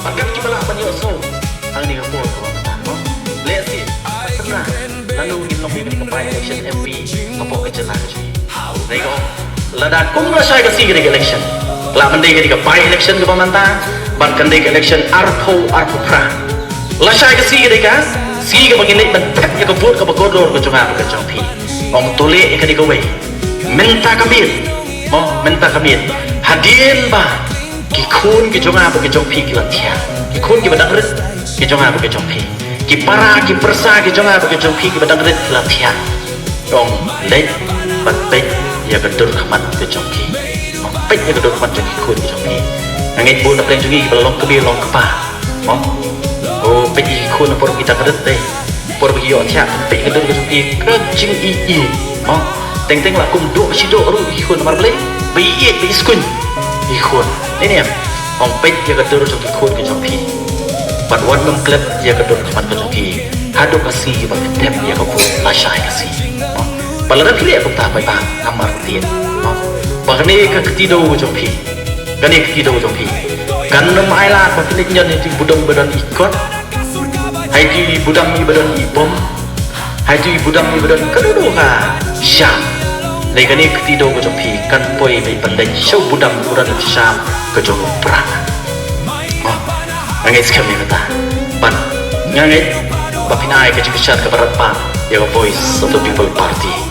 Pagkat kita lah banyoso ang ni kapor ko matano. Let's see. Sana lalu ilong ni kapay election MP kapok ke jalan. Nego lada kung na siya kasi gini election. Laban day gini kapay election ko pamanta. Bahkan day election arpo pra. La siya kasi gini ka. Sige ka pag-ilit nagpet niya kapot ka pag-kodor ko chunga ka champi. Om tuli ikani ko way. Minta kamit. Hadin ba? Kikun ki jonga ba ki jompi ki latia. Kikun ki badang rit ki jonga ba ki jompi. Ki para ki persa ki jonga ba ki jompi ki badang rit ki latia. Dong lek batek ya gedur khmat ki jompi. Om pek ya gedur khmat ki kun ki jompi. Nangit bu na pleng jungi ki balong kebi long kepa. Om oh pek ki kun por kita rit deh. Por ki yo tia pek gedur ki jompi kecing i. Om teng lah kum do si do ru ki kun mar blek. Bi skun ikut ini ya om pet ya kedur jom ikut ke jompi pada waktu klub ya kedur kapan ke jompi hadu kasih bagi dem ya kapur asyai kasih pada pilih aku tak baik kamar tian bahkan ke ketido jompi kan ketido jompi kan nama ayla bagi nyan itu budang badan ikut hai di budang ni badan ibom hai di budang ni badan kedudukan syam Lega ni ketido ko jompi kan poi may pandai show budang buran syam ko jom perang. Ngangai sekali kata. Ban ngangai bapinai ke jikisat ke barat pa ya voice of the people party.